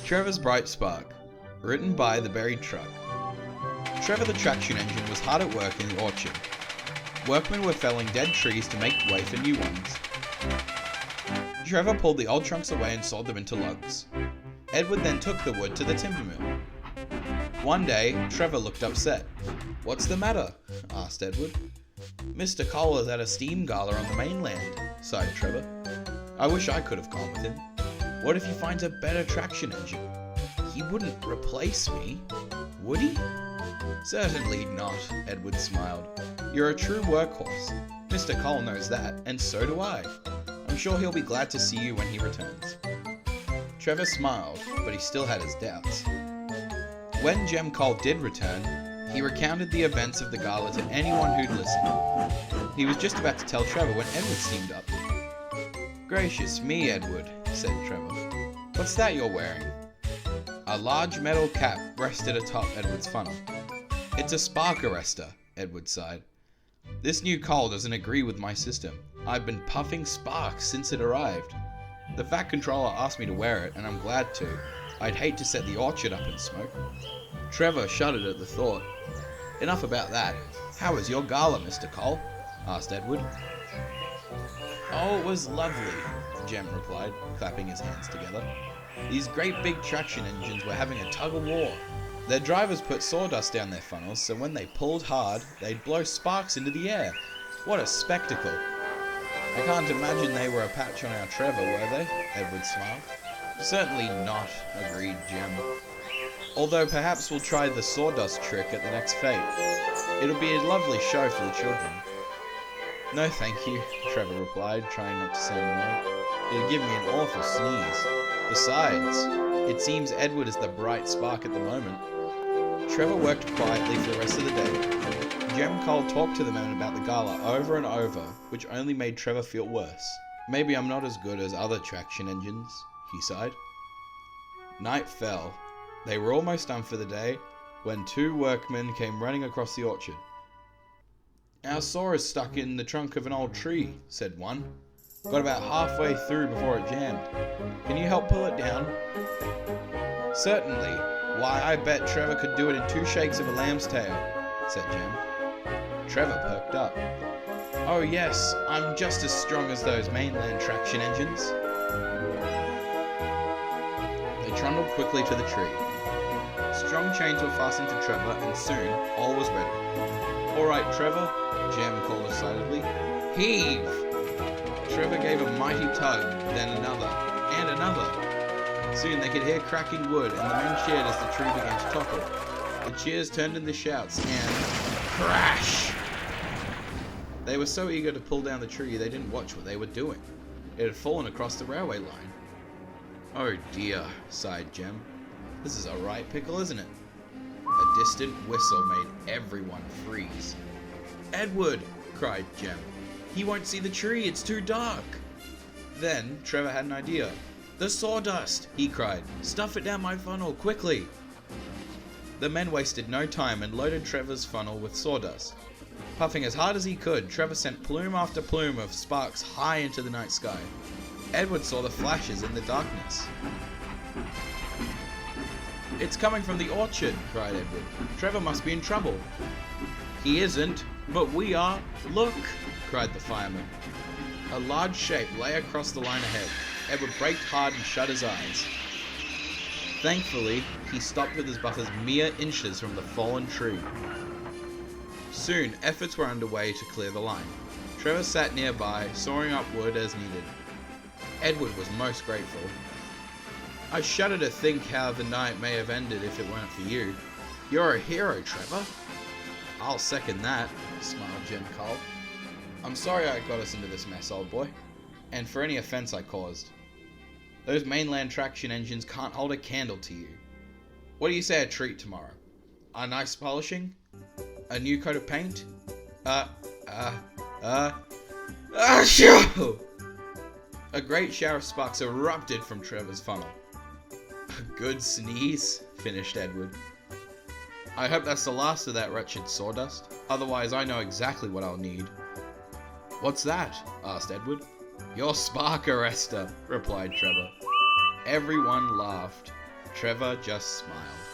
Trevor's Bright Spark, written by The Buried Truck. Trevor the traction engine was hard at work in the orchard. Workmen were felling dead trees to make way for new ones. Trevor pulled the old trunks away and sawed them into logs. Edward then took the wood to the timber mill. One day, Trevor looked upset. "What's the matter?" asked Edward. "Mr. Cole is at a steam gala on the mainland," sighed Trevor. "I wish I could have gone with him. What if he finds a better traction engine? He wouldn't replace me, would he?" "Certainly not," Edward smiled. "You're a true workhorse. Mr. Cole knows that, and so do I. I'm sure he'll be glad to see you when he returns." Trevor smiled, but he still had his doubts. When Jem Cole did return, he recounted the events of the gala to anyone who'd listen. He was just about to tell Trevor when Edward steamed up. "Gracious me, Edward," said Trevor. "What's that you're wearing?" A large metal cap rested atop Edward's funnel. "It's a spark arrestor," Edward sighed. "This new coal doesn't agree with my system. I've been puffing sparks since it arrived. The Fat Controller asked me to wear it, and I'm glad to. I'd hate to set the orchard up in smoke." Trevor shuddered at the thought. "Enough about that. How was your gala, Mr. Cole?" asked Edward. "Oh, it was lovely," Jem replied, clapping his hands together. "These great big traction engines were having a tug-of-war. Their drivers put sawdust down their funnels, so when they pulled hard, they'd blow sparks into the air. What a spectacle. I can't imagine they were a patch on our Trevor, were they?" Edward smiled. "Certainly not," agreed Jem. "Although perhaps we'll try the sawdust trick at the next fete. It'll be a lovely show for the children." "No thank you," Trevor replied, trying not to sound annoyed. "It'd give me an awful sneeze. Besides, it seems Edward is the bright spark at the moment." Trevor worked quietly for the rest of the day. Jem Cole talked to the men about the gala over and over, which only made Trevor feel worse. "Maybe I'm not as good as other traction engines," he sighed. Night fell. They were almost done for the day when two workmen came running across the orchard. "Our saw is stuck in the trunk of an old tree," said one. "Got about halfway through before it jammed. Can you help pull it down?" "Certainly. Why, I bet Trevor could do it in 2 shakes of a lamb's tail," said Jem. Trevor perked up. "Oh yes, I'm just as strong as those mainland traction engines." They trundled quickly to the tree. Strong chains were fastened to Trevor, and soon all was ready. "All right, Trevor," Jem called excitedly. "Heave!" Trevor gave a mighty tug, then another, and another. Soon they could hear cracking wood, and the men cheered as the tree began to topple. The cheers turned into shouts, and crash! They were so eager to pull down the tree they didn't watch what they were doing. It had fallen across the railway line. "Oh dear," sighed Jem. "This is a right pickle, isn't it?" A distant whistle made everyone freeze. "Edward!" cried Jem. "He won't see the tree, it's too dark." Then Trevor had an idea. "The sawdust!" he cried. "Stuff it down my funnel, quickly!" The men wasted no time and loaded Trevor's funnel with sawdust. Puffing as hard as he could, Trevor sent plume after plume of sparks high into the night sky. Edward saw the flashes in the darkness. "It's coming from the orchard," cried Edward. "Trevor must be in trouble." "He isn't, but we are. Look!" cried the fireman. A large shape lay across the line ahead. Edward braked hard and shut his eyes. Thankfully, he stopped with his buffers mere inches from the fallen tree. Soon, efforts were underway to clear the line. Trevor sat nearby, sawing up wood as needed. Edward was most grateful. "I shudder to think how the night may have ended if it weren't for you. You're a hero, Trevor." "I'll second that," smiled Jem Cole. "I'm sorry I got us into this mess, old boy, and for any offense I caused. Those mainland traction engines can't hold a candle to you. What do you say a treat tomorrow? A nice polishing? A new coat of paint? Shoo!" A great shower of sparks erupted from Trevor's funnel. "A good sneeze," finished Edward. "I hope that's the last of that wretched sawdust. Otherwise I know exactly what I'll need." "What's that?" asked Edward. "Your spark arrestor," replied Trevor. Everyone laughed. Trevor just smiled.